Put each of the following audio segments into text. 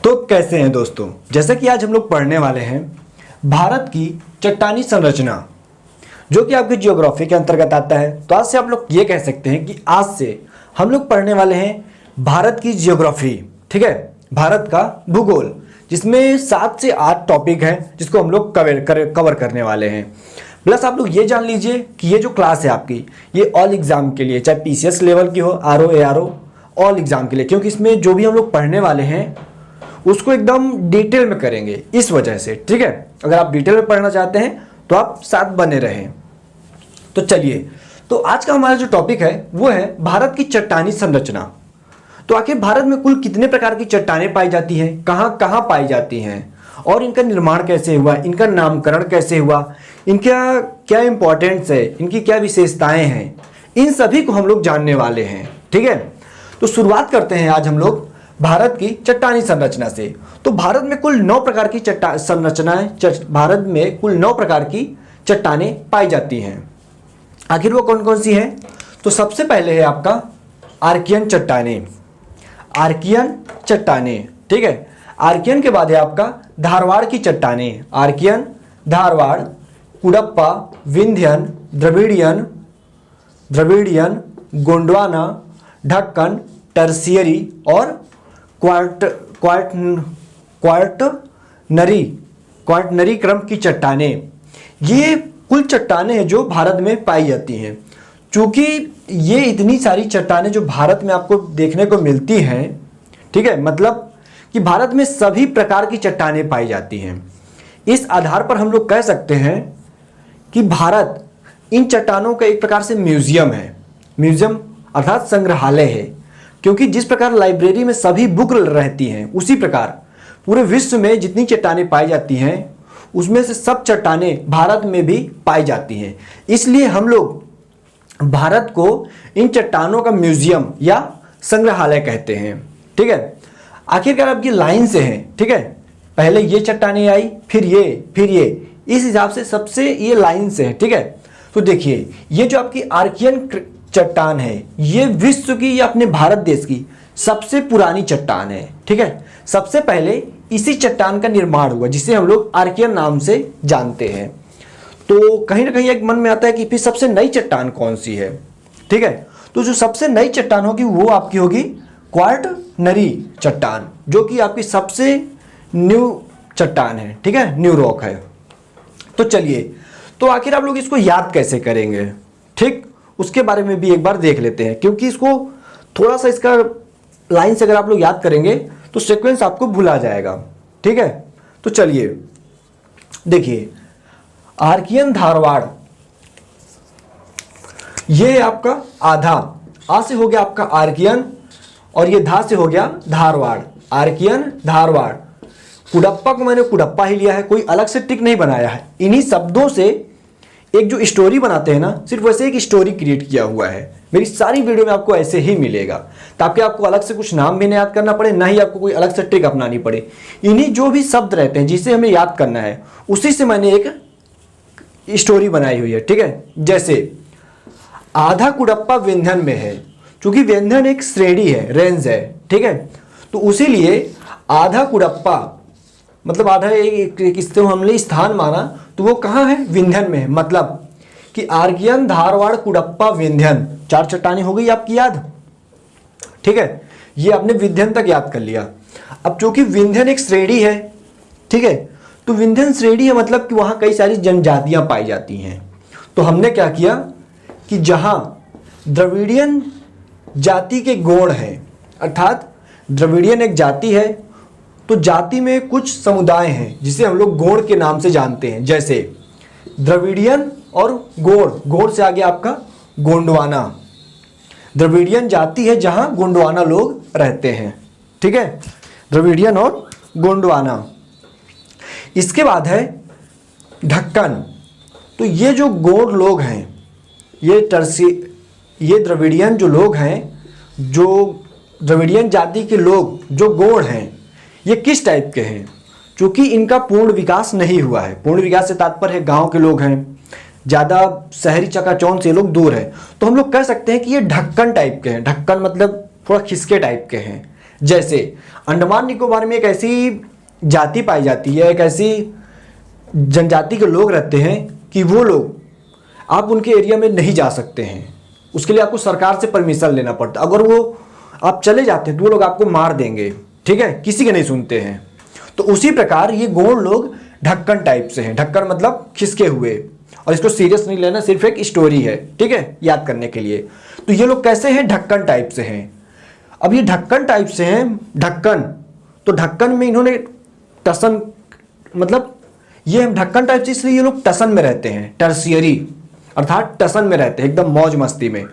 तो कैसे हैं दोस्तों, जैसे कि आज हम लोग पढ़ने वाले हैं भारत की चट्टानी संरचना, जो कि आपकी जियोग्राफी के अंतर्गत आता है। तो आज से आप लोग ये कह सकते हैं कि आज से हम लोग पढ़ने वाले हैं भारत की जियोग्राफी, ठीक है, भारत का भूगोल, जिसमें 7 से 8 टॉपिक हैं जिसको हम लोग कवर करने वाले हैं। प्लस आप लोग ये जान लीजिए कि ये जो क्लास है आपकी, ये ऑल एग्जाम के लिए, चाहे पीसीएस लेवल की हो, आरओ एआरओ, ऑल एग्जाम के लिए, क्योंकि इसमें जो भी हम लोग पढ़ने वाले हैं उसको एकदम डिटेल में करेंगे, इस वजह से, ठीक है। अगर आप डिटेल में पढ़ना चाहते हैं तो आप साथ बने रहें। तो चलिए, तो आज का हमारा जो टॉपिक है वो है भारत की चट्टानी संरचना। तो आखिर भारत में कुल कितने प्रकार की चट्टानें पाई जाती हैं, कहाँ कहाँ पाई जाती हैं, और इनका निर्माण कैसे हुआ, इनका नामकरण कैसे हुआ, इनका क्या इंपॉर्टेंस है, इनकी क्या विशेषताएं हैं, इन सभी को हम लोग जानने वाले हैं, ठीक है। तो शुरुआत करते हैं आज हम लोग भारत की चट्टानी संरचना से। तो भारत में कुल 9 प्रकार की भारत में कुल 9 प्रकार की चट्टानें पाई जाती हैं। आखिर वो कौन कौन सी हैं? तो सबसे पहले है आपका आर्कियन चट्टानें, आर्कियन चट्टानें, ठीक है। आर्कियन के बाद है आपका धारवाड़ की चट्टानें, आर्कियन, धारवाड़, कुडप्पा, विंध्यन, द्रविडियन, गोंडवाना, ढक्कन, टर्सियरी और क्वार्टनरी क्रम की चट्टानें। ये कुल चट्टानें हैं जो भारत में पाई जाती हैं। चूंकि ये इतनी सारी चट्टानें जो भारत में आपको देखने को मिलती हैं, ठीक है, मतलब कि भारत में सभी प्रकार की चट्टानें पाई जाती हैं। इस आधार पर हम लोग कह सकते हैं कि भारत इन चट्टानों का एक प्रकार से म्यूजियम है, म्यूजियम अर्थात संग्रहालय है। क्योंकि जिस प्रकार लाइब्रेरी में सभी बुक रहती हैं, उसी प्रकार पूरे विश्व में जितनी चट्टानें पाई जाती हैं उसमें से सब चट्टानें भारत में भी पाई जाती हैं। इसलिए हम लोग भारत को इन चट्टानों का म्यूजियम या संग्रहालय कहते हैं, ठीक है। आखिरकार अब ये लाइन से हैं, ठीक है, पहले ये चट्टानें आई, फिर ये, इस हिसाब से सबसे ये लाइन से है, ठीक है। तो देखिए, ये जो आपकी आर्कियन चट्टान है, ये विश्व की या अपने भारत देश की सबसे पुरानी चट्टान है, ठीक है। सबसे पहले इसी चट्टान का निर्माण हुआ जिसे हम लोग आर्कियन नाम से जानते हैं। तो कहीं ना कहीं एक मन में आता है कि फिर सबसे नई चट्टान कौन सी है, ठीक है। तो जो सबसे नई चट्टान होगी वो आपकी होगी क्वार्टनरी चट्टान, जो कि आपकी सबसे न्यू चट्टान है, ठीक है, न्यू रॉक है। तो चलिए, तो आखिर आप लोग इसको याद कैसे करेंगे, ठीक, उसके बारे में भी एक बार देख लेते हैं। क्योंकि इसको थोड़ा सा इसका लाइन से अगर आप लोग याद करेंगे तो सीक्वेंस आपको भुला जाएगा, ठीक है। तो चलिए देखिए, आर्कियन धारवाड़, ये आपका आधा, आ से हो गया आपका आर्कियन और ये धा से हो गया धारवाड़, आर्कियन धारवाड़। कुडप्पा को मैंने कुडप्पा ही लिया है, कोई अलग से टिक नहीं बनाया है। इन्हीं शब्दों से एक जो स्टोरी बनाते हैं ना, सिर्फ वैसे एक स्टोरी क्रिएट किया हुआ है। मेरी सारी वीडियो में आपको ऐसे ही मिलेगा, ताकि आपको अलग से कुछ नाम भी नहीं याद करना पड़े, ना ही आपको कोई अलग से ट्रिक अपनानी पड़े। इन्हीं जो भी शब्द रहते हैं जिसे हमें याद करना है, उसी से मैंने एक स्टोरी बनाई हुई है, ठीक है। जैसे आधा कुडप्पा विंध्यन में है, क्योंकि विंध्यन एक श्रेणी है, रेंज है, ठीक है। तो उसीलिए आधा कुडप्पा मतलब आधा इससे हमने स्थान माना, तो वो कहाँ है? विंध्यन में है। मतलब कि आर्कियन, धारवाड़, कुडप्पा, विंध्यन, 4 चट्टानें हो गई आपकी याद, ठीक है। ये आपने विंध्यन तक याद कर लिया। अब चूंकि विंध्यन एक श्रेणी है, ठीक है, तो विंध्यन श्रेणी है मतलब कि वहाँ कई सारी जनजातियाँ पाई जाती हैं। तो हमने क्या किया कि जहाँ द्रविडियन जाति के गौड़ हैं, अर्थात द्रविडियन एक जाति है, तो जाति में कुछ समुदाय हैं जिसे हम लोग गौड़ के नाम से जानते हैं। जैसे द्रविडियन और गौड़, गौड़ से आगे आपका गोंडवाना, द्रविडियन जाति है जहां गोंडवाना लोग रहते हैं, ठीक है, द्रविडियन और गोंडवाना। इसके बाद है ढक्कन। तो ये जो गौड़ लोग हैं, ये द्रविडियन जो लोग हैं, जो द्रविडियन जाति के लोग जो गौड़ हैं, ये किस टाइप के हैं? क्योंकि इनका पूर्ण विकास नहीं हुआ है। पूर्ण विकास से तात्पर्य है गांव के लोग हैं, ज़्यादा शहरी चकाचौंध से लोग दूर है, तो हम लोग कह सकते हैं कि ये ढक्कन टाइप के हैं। ढक्कन मतलब थोड़ा खिसके टाइप के हैं, जैसे अंडमान निकोबार में एक ऐसी जाति पाई जाती है, एक ऐसी जनजाति के लोग रहते हैं कि वो लोग आप उनके एरिया में नहीं जा सकते हैं, उसके लिए आपको सरकार से परमिशन लेना पड़ता है। अगर वो आप चले जाते हैं तो वो लोग आपको मार देंगे, ठीक है, किसी के नहीं सुनते हैं। तो उसी प्रकार ये गोंड लोग ढक्कन टाइप से हैं। ढक्कन मतलब खिसके हुए, और इसको सीरियस नहीं लेना, सिर्फ एक स्टोरी है, ठीक है, याद करने के लिए। तो ये लोग कैसे हैं? ढक्कन टाइप से हैं। अब ये ढक्कन टाइप से हैं, ढक्कन, तो ढक्कन में इन्होंने टसन, मतलब ये हम ढक्कन टाइप से, इसलिए ये लोग टसन में रहते हैं, टर्सियरी अर्थात टसन में रहते हैं, एकदम मौज मस्ती में।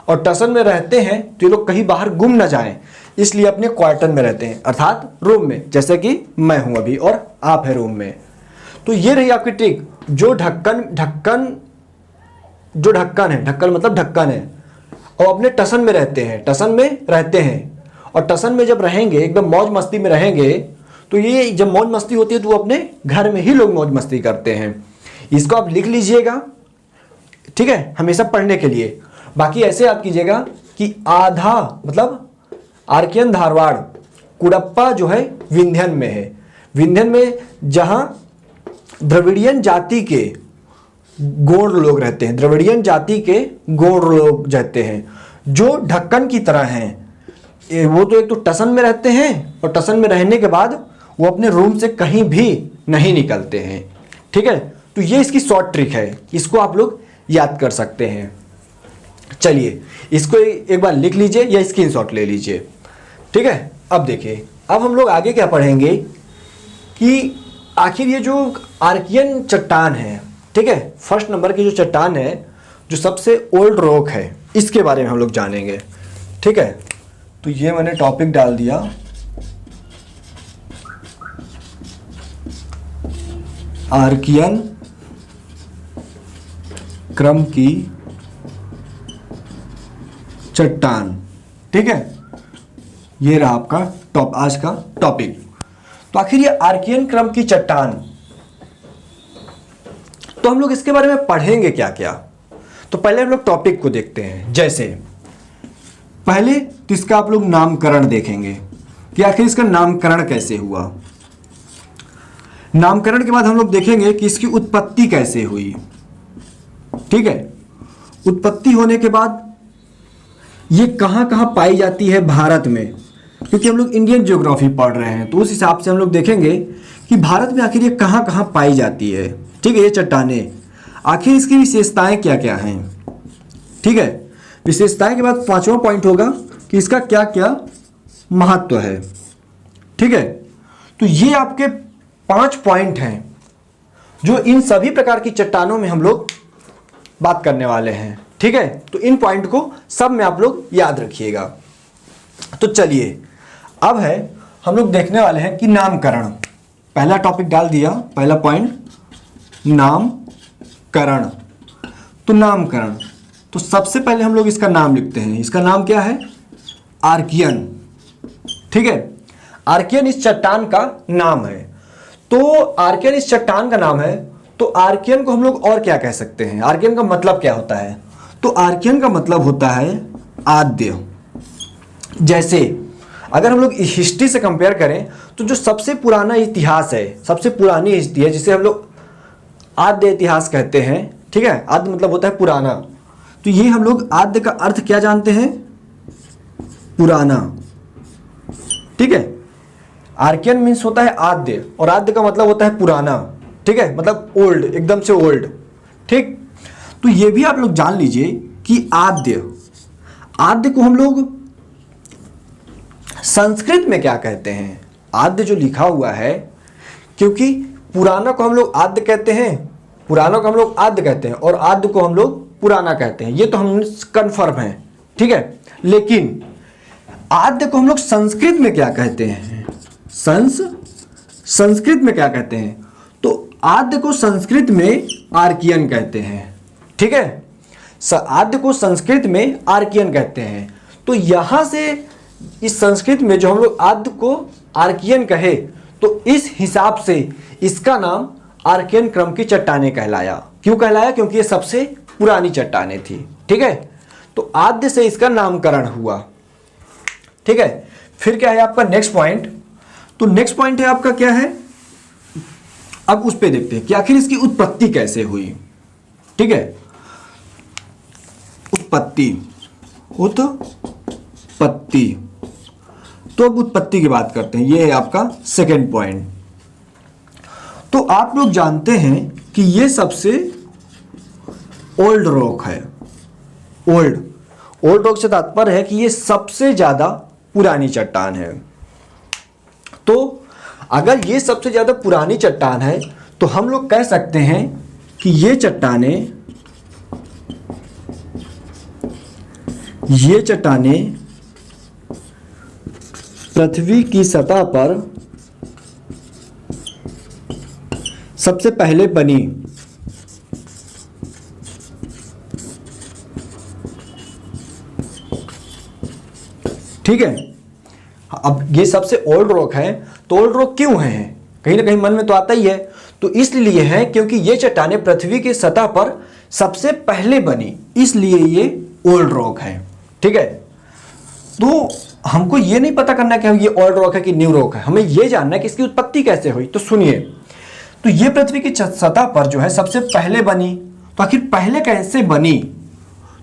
और टसन में रहते हैं तो ये लोग कहीं बाहर गुम ना जाएं, इसलिए अपने क्वार्टर में रहते हैं, अर्थात रूम में, जैसे कि मैं हूं अभी और आप है रूम में। तो ये रही आपकी ट्रिक। जो ढक्कन है, ढक्कन मतलब ढक्कन है, और अपने टसन में रहते हैं, टसन में रहते हैं। और टसन में जब रहेंगे, एकदम मौज मस्ती में रहेंगे, तो ये जब मौज मस्ती होती है तो वो अपने घर में ही लोग मौज मस्ती करते हैं। इसको आप लिख लीजिएगा, ठीक है, हमेशा पढ़ने के लिए। बाकी ऐसे याद कीजिएगा कि आधा मतलब आर्कियन धारवाड़, कुडप्पा जो है विंध्यन में है। विंध्यन में जहां द्रविड़ियन जाति के गोंड लोग रहते हैं, द्रविड़ियन जाति के गोंड लोग रहते हैं, जो ढक्कन की तरह हैं। वो तो एक तो टसन में रहते हैं, और टसन में रहने के बाद वो अपने रूम से कहीं भी नहीं निकलते हैं, ठीक है। तो ये इसकी शॉर्ट ट्रिक है, इसको आप लोग याद कर सकते हैं। चलिए इसको एक बार लिख लीजिए या स्क्रीनशॉट ले लीजिए, ठीक है। अब देखिए, अब हम लोग आगे क्या पढ़ेंगे कि आखिर ये जो आर्कियन चट्टान है, ठीक है, फर्स्ट नंबर की जो चट्टान है, जो सबसे ओल्ड रॉक है, इसके बारे में हम लोग जानेंगे, ठीक है। तो ये मैंने टॉपिक डाल दिया, आर्कियन क्रम की चट्टान, ठीक है। ये रहा आपका आज का टॉपिक। तो आखिर ये आर्कियन क्रम की चट्टान, तो हम लोग इसके बारे में पढ़ेंगे क्या क्या। तो पहले हम लोग टॉपिक को देखते हैं। जैसे पहले तो इसका आप लोग नामकरण देखेंगे कि आखिर इसका नामकरण कैसे हुआ। नामकरण के बाद हम लोग देखेंगे कि इसकी उत्पत्ति कैसे हुई, ठीक है। उत्पत्ति होने के बाद ये कहां कहां पाई जाती है भारत में, क्योंकि हम लोग इंडियन ज्योग्राफी पढ़ रहे हैं, तो उस हिसाब से हम लोग देखेंगे कि भारत में आखिर ये कहां कहां पाई जाती है, ठीक है। ये चट्टानें आखिर इसकी विशेषताएं क्या क्या हैं, ठीक है। विशेषताएं के बाद पांचवा पॉइंट होगा कि इसका क्या क्या महत्व है, ठीक है। तो ये आपके 5 पॉइंट हैं जो इन सभी प्रकार की चट्टानों में हम लोग बात करने वाले हैं, ठीक है। तो इन पॉइंट को सब में आप लोग याद रखिएगा। तो चलिए अब है हम लोग देखने वाले हैं कि नामकरण। पहला टॉपिक डाल दिया, पहला पॉइंट नामकरण। तो नामकरण, तो सबसे पहले हम लोग इसका नाम लिखते हैं। इसका नाम क्या है? आर्कियन, ठीक है। आर्कियन इस चट्टान का नाम है। तो आर्कियन इस चट्टान का नाम है, तो आर्कियन को हम लोग और क्या कह सकते हैं? आर्कियन का मतलब क्या होता है? तो आर्कियन का मतलब होता है आद्य। जैसे अगर हम लोग हिस्ट्री से कंपेयर करें तो जो सबसे पुराना इतिहास है, सबसे पुरानी हिस्ट्री है, जिसे हम लोग आद्य इतिहास कहते हैं, ठीक है। आद्य मतलब होता है पुराना। तो ये हम लोग आद्य का अर्थ क्या जानते हैं? पुराना, ठीक है। आर्कियन मीन्स होता है आद्य, और आद्य का मतलब होता है पुराना, ठीक है, मतलब ओल्ड, एकदम से ओल्ड, ठीक। तो ये भी आप लोग जान लीजिए कि आद्य, आद्य को हम लोग संस्कृत में क्या कहते हैं? आद्य जो लिखा हुआ है, क्योंकि पुराना को हम लोग आद्य कहते हैं, पुराना को हम लोग आद्य कहते हैं, और आद्य को हम लोग पुराना कहते हैं, ये तो हम कंफर्म है, ठीक है। लेकिन आद्य को हम लोग संस्कृत में क्या कहते हैं? संस्कृत में क्या कहते हैं? तो आद्य को संस्कृत में आर्कियन कहते हैं, ठीक है। आद्य को संस्कृत में आर्कियन कहते हैं। तो यहां से इस संस्कृत में जो हम लोग आद्य को आर्कियन कहे, तो इस हिसाब से इसका नाम आर्कियन क्रम की चट्टानें कहलाया। क्यों कहलाया? क्योंकि ये सबसे पुरानी चट्टानें थी, ठीक है। तो आद्य से इसका नामकरण हुआ, ठीक है। फिर क्या है आपका नेक्स्ट पॉइंट, तो नेक्स्ट पॉइंट है आपका क्या है, अब उस पे देखते हैं कि आखिर इसकी उत्पत्ति कैसे हुई। ठीक है, उत्पत्ति, उत्पत्ति, तो अब उत्पत्ति की बात करते हैं, ये है आपका सेकेंड पॉइंट। तो आप लोग जानते हैं कि ये सबसे ओल्ड रॉक है। ओल्ड रॉक से तात्पर्य है कि ये सबसे ज्यादा पुरानी चट्टान है। तो अगर ये सबसे ज्यादा पुरानी चट्टान है तो हम लोग कह सकते हैं कि ये चट्टानें पृथ्वी की सतह पर सबसे पहले बनी। ठीक है, अब ये सबसे ओल्ड रॉक है, तो ओल्ड रॉक क्यों है, कहीं ना कहीं मन में तो आता ही है। तो इसलिए है क्योंकि ये चट्टानें पृथ्वी की सतह पर सबसे पहले बनी, इसलिए ये ओल्ड रॉक है। ठीक है, तो हमको ये नहीं पता करना कि ये ओल्ड रॉक है कि न्यू रॉक है, हमें ये जानना है कि इसकी उत्पत्ति कैसे हुई। तो सुनिए, तो ये पृथ्वी की सतह पर जो है सबसे पहले बनी, तो आखिर पहले कैसे बनी,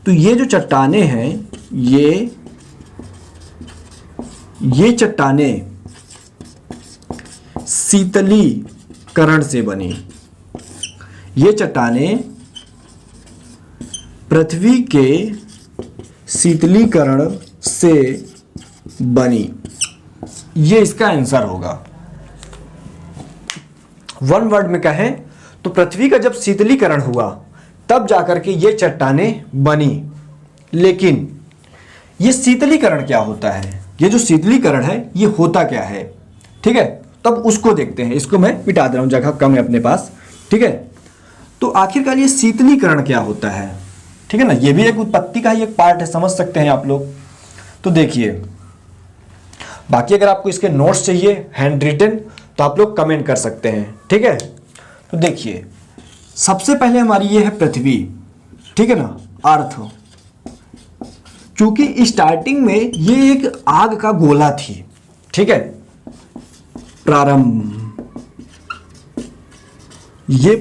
तो ये जो चट्टानें हैं ये चट्टानें शीतलीकरण से बनी। ये चट्टानें पृथ्वी के शीतलीकरण से बनी, ये इसका आंसर होगा। वन वर्ड में कहें तो पृथ्वी का जब शीतलीकरण हुआ तब जाकर के ये चट्टानें बनी। लेकिन ये शीतलीकरण क्या होता है, ये जो शीतलीकरण है ये होता क्या है, ठीक है, तब उसको देखते हैं। इसको मैं मिटा दे रहा हूं, जगह कम है अपने पास। ठीक है, तो आखिरकार ये शीतलीकरण क्या होता है, ठीक है ना, ये भी एक उत्पत्ति का ही एक पार्ट है, समझ सकते हैं आप लोग। तो देखिए, बाकी अगर आपको इसके नोट्स चाहिए हैंड रिटन तो आप लोग कमेंट कर सकते हैं। ठीक है, तो देखिए, सबसे पहले हमारी ये है पृथ्वी, ठीक है ना, अर्थ। क्योंकि स्टार्टिंग में ये एक आग का गोला थी, ठीक है, ये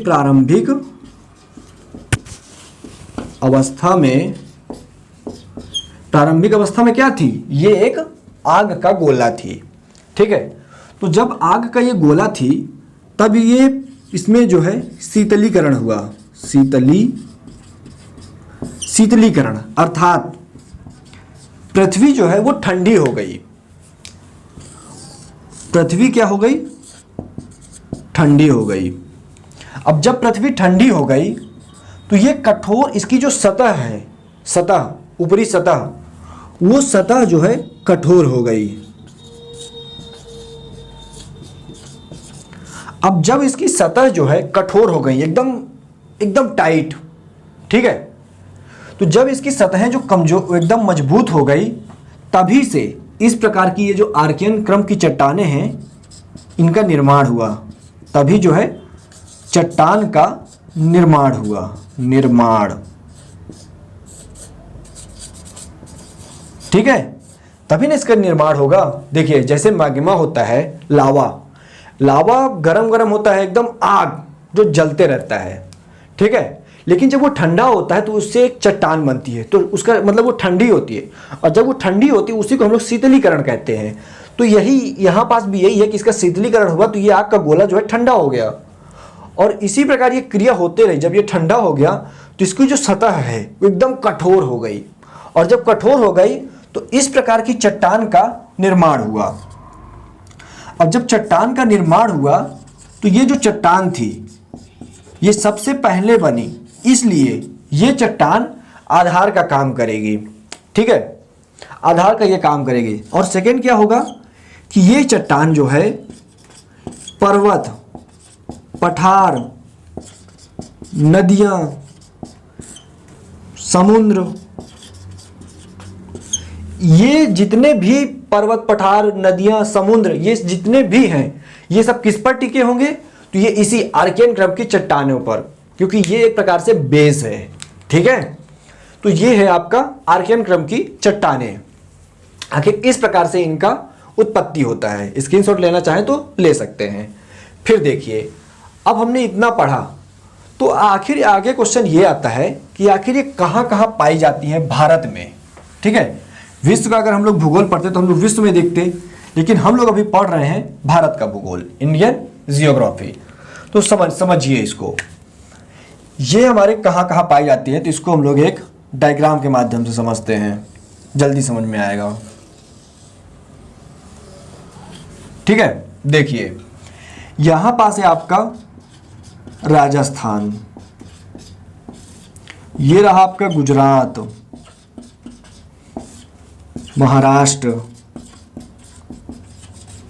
प्रारंभिक अवस्था में क्या थी, ये एक आग का गोला थी। ठीक है, तो जब आग का ये गोला थी तब ये इसमें जो है शीतलीकरण हुआ, शीतलीकरण अर्थात पृथ्वी जो है वो ठंडी हो गई। पृथ्वी क्या हो गई, ठंडी हो गई। अब जब पृथ्वी ठंडी हो गई तो ये कठोर, इसकी जो सतह है, सतह, ऊपरी सतह, वो सतह जो है कठोर हो गई। अब जब इसकी सतह जो है कठोर हो गई, एकदम टाइट, ठीक है, तो जब इसकी सतहें जो कमजोर, एकदम मजबूत हो गई, तभी से इस प्रकार की ये जो आर्कियन क्रम की चट्टानें हैं इनका निर्माण हुआ। तभी जो है चट्टान का निर्माण हुआ, ठीक है, तभी ना इसका निर्माण होगा। देखिए, जैसे मैग्मा होता है, लावा गरम होता है, एकदम आग जो जलते रहता है, ठीक है, लेकिन जब वो ठंडा होता है तो उससे एक चट्टान बनती है, तो उसका मतलब वो ठंडी होती है, और जब वो ठंडी होती है उसी को हम लोग शीतलीकरण कहते हैं। तो यही यहाँ पास भी यही है कि इसका शीतलीकरण हुआ तो ये आग का गोला जो है ठंडा हो गया, और इसी प्रकार ये क्रिया होते रही। जब ये ठंडा हो गया तो इसकी जो सतह है वो एकदम कठोर हो गई, और जब कठोर हो गई तो इस प्रकार की चट्टान का निर्माण हुआ। अब जब चट्टान का निर्माण हुआ तो ये जो चट्टान थी ये सबसे पहले बनी, इसलिए ये चट्टान आधार का काम करेगी, ठीक है, आधार का ये काम करेगी। और सेकंड क्या होगा कि ये चट्टान जो है पर्वत, पठार, नदियां, समुद्र, ये जितने भी पर्वत, पठार, नदियां, समुद्र, ये जितने भी हैं ये सब किस पर टिके होंगे, तो ये इसी आर्कियन क्रम की चट्टानों पर, क्योंकि ये एक प्रकार से बेस है, ठीक है। तो ये है आपका आर्कियन क्रम की चट्टानें। आखिर इस प्रकार से इनका उत्पत्ति होता है। स्क्रीनशॉट लेना चाहें तो ले सकते हैं। फिर देखिए, अब हमने इतना पढ़ा तो आखिर आगे क्वेश्चन ये आता है कि आखिर ये कहाँ कहाँ पाई जाती हैं भारत में। ठीक है, विश्व का अगर हम लोग भूगोल पढ़ते तो हम लोग विश्व में देखते, लेकिन हम लोग अभी पढ़ रहे हैं भारत का भूगोल, इंडियन जियोग्राफी। तो समझिए इसको, ये हमारे कहाँ कहाँ पाई जाती है। तो इसको हम लोग एक डायग्राम के माध्यम से समझते हैं, जल्दी समझ में आएगा। ठीक है, देखिए यहां पास है आपका राजस्थान, ये रहा आपका गुजरात, महाराष्ट्र,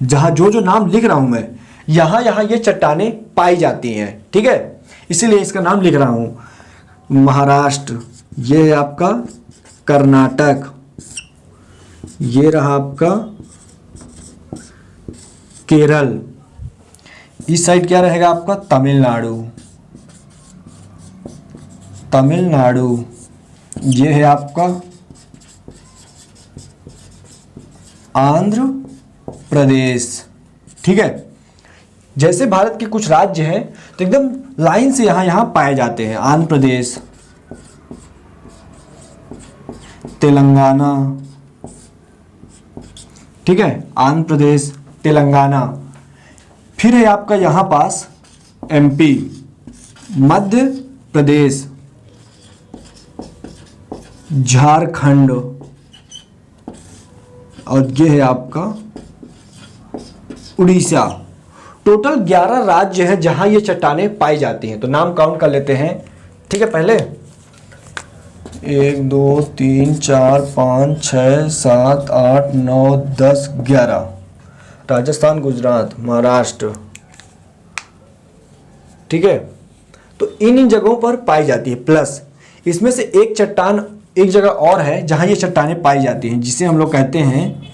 जहां जो जो नाम लिख रहा हूं मैं, यहां यहां ये चट्टानें पाई जाती हैं। ठीक है, इसीलिए इसका नाम लिख रहा हूं। महाराष्ट्र, ये है आपका कर्नाटक, ये रहा आपका केरल, इस साइड क्या रहेगा आपका तमिलनाडु, तमिलनाडु, ये है आपका आंध्र प्रदेश। ठीक है, जैसे भारत के कुछ राज्य हैं तो एकदम लाइन से यहां यहां पाए जाते हैं। आंध्र प्रदेश, तेलंगाना, ठीक है, आंध्र प्रदेश, तेलंगाना। फिर है आपका यहां पास एमपी, मध्य प्रदेश, झारखंड, और ये है आपका उड़ीसा। टोटल 11 राज्य हैं जहां ये चट्टानें पाई जाती हैं। तो नाम काउंट कर लेते हैं। ठीक है, पहले 1 2 3 4 5 6 7 8 9 10 11, राजस्थान, गुजरात, महाराष्ट्र। ठीक है, तो इन जगहों पर पाई जाती है। प्लस इसमें से एक चट्टान एक जगह और है जहां ये चट्टानें पाई जाती हैं, जिसे हम लोग कहते हैं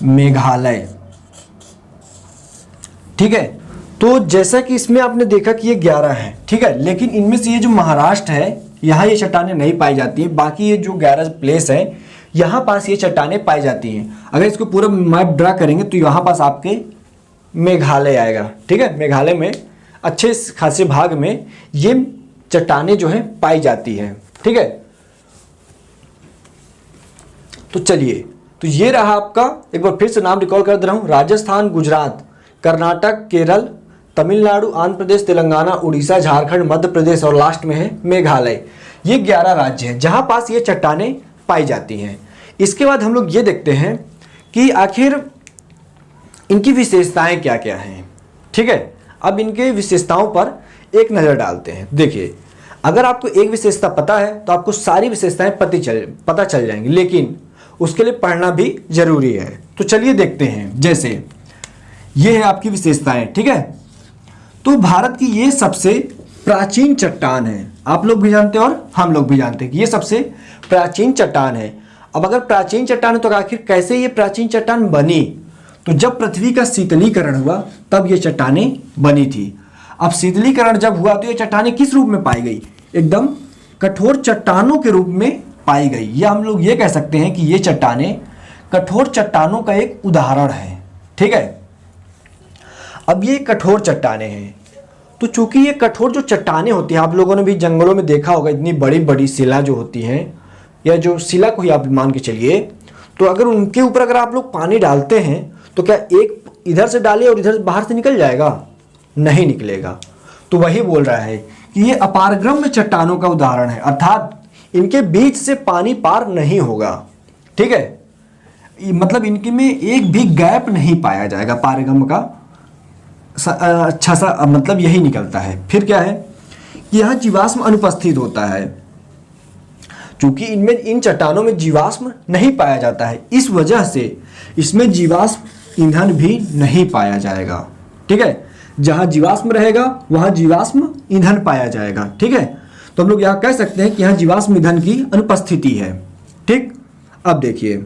मेघालय। ठीक है, तो जैसा कि इसमें आपने देखा कि ये 11 हैं। ठीक है, लेकिन इनमें से ये जो महाराष्ट्र है, यहाँ ये चट्टानें नहीं पाई जाती हैं। बाकी ये जो 11 प्लेस है, यहाँ पास ये चट्टानें पाई जाती हैं। अगर इसको पूरा मैप ड्रा करेंगे तो यहाँ पास आपके मेघालय आएगा। ठीक है, मेघालय में अच्छे खासे भाग में ये चट्टानें जो है पाई जाती हैं। ठीक है, तो चलिए, तो ये रहा आपका, एक बार फिर से नाम रिकॉल कर दे रहा हूं, राजस्थान, गुजरात, कर्नाटक, केरल, तमिलनाडु, आंध्र प्रदेश, तेलंगाना, उड़ीसा, झारखंड, मध्य प्रदेश और लास्ट में है मेघालय। ये 11 राज्य हैं जहां पास ये चट्टानें पाई जाती हैं। इसके बाद हम लोग ये देखते हैं कि आखिर इनकी विशेषताएं क्या क्या हैं। ठीक है, अब इनके विशेषताओं पर एक नज़र डालते हैं। देखिए, अगर आपको एक विशेषता पता है तो आपको सारी विशेषताएं पता चल जाएंगी, लेकिन उसके लिए पढ़ना भी जरूरी है। तो चलिए देखते हैं। जैसे ये है आपकी विशेषताएं। ठीक है, तो भारत की ये सबसे प्राचीन चट्टान है। आप लोग भी जानते हैं और हम लोग भी जानते हैं कि ये सबसे प्राचीन चट्टान है। अब अगर प्राचीन चट्टान है तो आखिर कैसे ये प्राचीन चट्टान बनी? तो जब पृथ्वी का शीतलीकरण हुआ तब ये चट्टानें बनी थी। अब शीतलीकरण जब हुआ तो ये चट्टानें किस रूप में पाई गई? एकदम कठोर चट्टानों के रूप में पाई गई। या हम लोग ये कह सकते हैं कि ये चट्टानें कठोर चट्टानों का एक उदाहरण है। ठीक है, अब ये कठोर चट्टानें हैं, तो चूंकि ये कठोर जो चट्टानें होती हैं, आप लोगों ने भी जंगलों में देखा होगा, इतनी बड़ी बड़ी शिला जो होती हैं, या जो शिला को ही आप मान के चलिए, तो अगर उनके ऊपर अगर आप लोग पानी डालते हैं तो क्या एक इधर से डाले और इधर बाहर से निकल जाएगा? नहीं निकलेगा। तो वही बोल रहा है कि ये अपारगम्य चट्टानों का उदाहरण है, अर्थात इनके बीच से पानी पार नहीं होगा। ठीक है, मतलब इनके में एक भी गैप नहीं पाया जाएगा। पारगम्य का अच्छा सा मतलब यही निकलता है। फिर क्या है कि यहाँ जीवाश्म अनुपस्थित होता है, क्योंकि इनमें इन चट्टानों में जीवाश्म नहीं पाया जाता है, इस वजह से इसमें जीवाश्म ईंधन भी नहीं पाया जाएगा। ठीक है, जहां जीवाश्म रहेगा वहां जीवाश्म ईंधन पाया जाएगा। ठीक है, तो हम लोग यहाँ कह सकते हैं कि यहाँ जीवाश्म ईंधन की अनुपस्थिति है। ठीक, अब देखिए,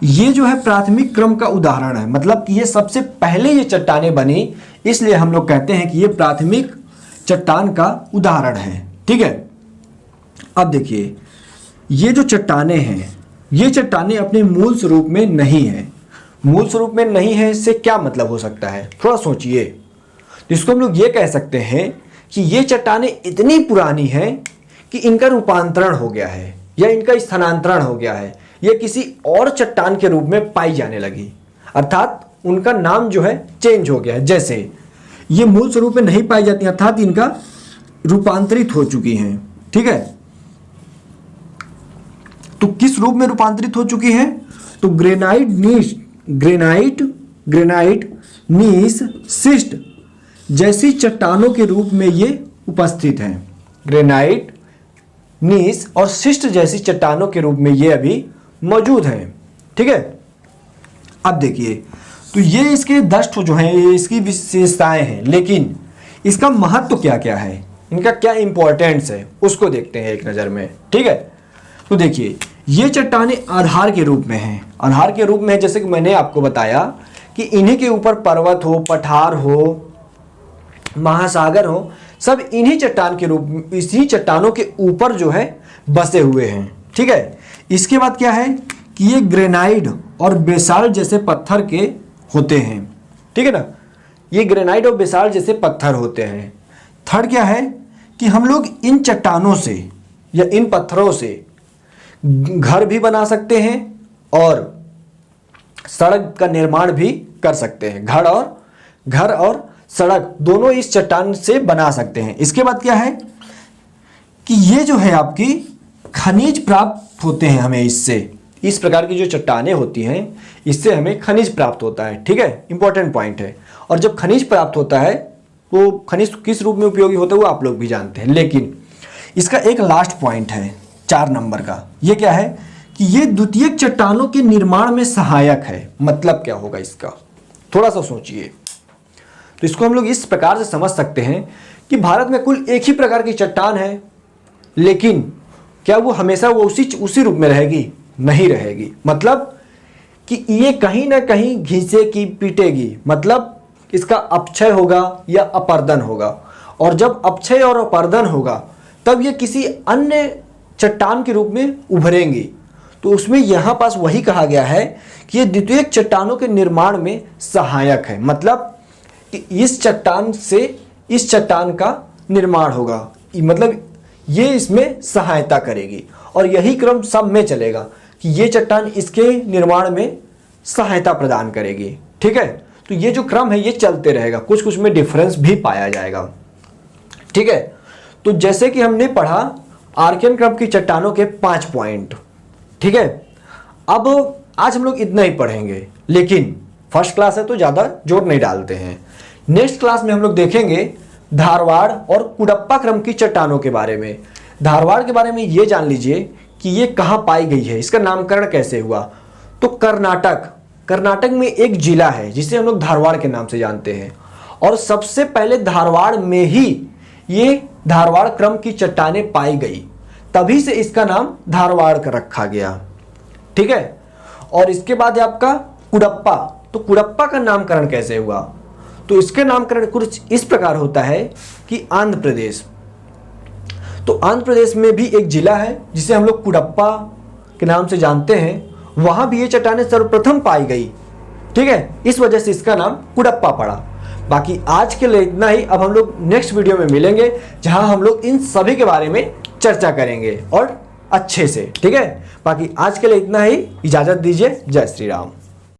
ये जो है प्राथमिक क्रम का उदाहरण है, मतलब कि ये सबसे पहले ये चट्टानें बनी, इसलिए हम लोग कहते हैं कि ये प्राथमिक चट्टान का उदाहरण है। ठीक है, अब देखिए, ये जो चट्टानें हैं, ये चट्टानें अपने मूल स्वरूप में नहीं है। मूल स्वरूप में नहीं है, इससे क्या मतलब हो सकता है, थोड़ा सोचिए। तो इसको हम लोग ये कह सकते हैं कि ये चट्टानें इतनी पुरानी हैं कि इनका रूपांतरण हो गया है या इनका स्थानांतरण हो गया है, ये किसी और चट्टान के रूप में पाई जाने लगी, अर्थात उनका नाम जो है चेंज हो गया है। जैसे ये मूल स्वरूप में नहीं पाई जाती, अर्थात इनका रूपांतरित हो चुकी हैं। ठीक है, तो किस रूप में रूपांतरित हो चुकी हैं? तो ग्रेनाइट नीस सिस्ट जैसी चट्टानों के रूप में ये उपस्थित हैं। ग्रेनाइट नीस और सिस्ट जैसी चट्टानों के रूप में ये अभी मौजूद हैं। ठीक है, अब देखिए, तो ये इसके 10 जो हैं ये इसकी विशेषताएं हैं, लेकिन इसका महत्व क्या क्या है, इनका क्या इंपॉर्टेंस है, उसको देखते हैं एक नज़र में। ठीक है, तो देखिए, ये चट्टानें आधार के रूप में हैं। आधार के रूप में है, जैसे कि मैंने आपको बताया कि इन्हीं के ऊपर पर्वत हो, पठार हो, महासागर हो, सब इन्हीं चट्टान के रूप, इसी चट्टानों के ऊपर जो है बसे हुए हैं। ठीक है, इसके बाद क्या है कि ये ग्रेनाइट और बेसाल्ट जैसे पत्थर के होते हैं। ठीक है ना, ये ग्रेनाइट और बेसाल्ट जैसे पत्थर होते हैं। थर्ड क्या है कि हम लोग इन चट्टानों से या इन पत्थरों से घर भी बना सकते हैं और सड़क का निर्माण भी कर सकते हैं। घर और सड़क दोनों इस चट्टान से बना सकते हैं। इसके बाद क्या है कि ये जो है आपकी खनिज प्राप्त होते हैं हमें इससे। इस प्रकार की जो चट्टानें होती हैं इससे हमें खनिज प्राप्त होता है। ठीक है, इंपॉर्टेंट पॉइंट है। और जब खनिज प्राप्त होता है तो खनिज किस रूप में उपयोगी होता है वो आप लोग भी जानते हैं, लेकिन इसका एक लास्ट पॉइंट है 4 नंबर का। ये क्या है कि ये द्वितीयक चट्टानों के निर्माण में सहायक है। मतलब क्या होगा इसका, थोड़ा सा सोचिए। तो इसको हम लोग इस प्रकार से समझ सकते हैं कि भारत में कुल एक ही प्रकार की चट्टान है, लेकिन क्या वो हमेशा वो उसी रूप में रहेगी? नहीं रहेगी। मतलब कि ये कहीं ना कहीं घिसेगी, पीटेगी, मतलब इसका अपक्षय होगा या अपर्दन होगा। और जब अपक्षय और अपर्दन होगा तब ये किसी अन्य चट्टान के रूप में उभरेंगी। तो उसमें यहाँ पास वही कहा गया है कि ये द्वितीयक चट्टानों के निर्माण में सहायक है। मतलब कि इस चट्टान से इस चट्टान का निर्माण होगा, मतलब ये इसमें सहायता करेगी। और यही क्रम सब में चलेगा कि ये चट्टान इसके निर्माण में सहायता प्रदान करेगी। ठीक है, तो ये जो क्रम है ये चलते रहेगा, कुछ कुछ में डिफरेंस भी पाया जाएगा। ठीक है, तो जैसे कि हमने पढ़ा आर्कियन क्रम की चट्टानों के 5 पॉइंट। ठीक है, अब आज हम लोग इतना ही पढ़ेंगे, लेकिन फर्स्ट क्लास है तो ज़्यादा जोर नहीं डालते हैं। नेक्स्ट क्लास में हम लोग देखेंगे धारवाड़ और कुडप्पा क्रम की चट्टानों के बारे में। धारवाड़ के बारे में ये जान लीजिए कि ये कहाँ पाई गई है, इसका नामकरण कैसे हुआ। तो कर्नाटक में एक जिला है जिसे हम लोग धारवाड़ के नाम से जानते हैं, और सबसे पहले धारवाड़ में ही ये धारवाड़ क्रम की चट्टानें पाई गई, तभी से इसका नाम धारवाड़ का रखा गया। ठीक है, और इसके बाद है आपका कुडप्पा। तो कुडप्पा का नामकरण कैसे हुआ? तो इसके नामकरण कुछ इस प्रकार होता है कि आंध्र प्रदेश, तो आंध्र प्रदेश में भी एक जिला है जिसे हम लोग कुडप्पा के नाम से जानते हैं, वहां भी ये चट्टानें सर्वप्रथम पाई गई। ठीक है, इस वजह से इसका नाम कुडप्पा पड़ा। बाकी आज के लिए इतना ही। अब हम लोग नेक्स्ट वीडियो में मिलेंगे जहां हम लोग इन सभी के बारे में चर्चा करेंगे और अच्छे से। ठीक है, बाकी आज के लिए इतना ही, इजाजत दीजिए। जय श्री राम।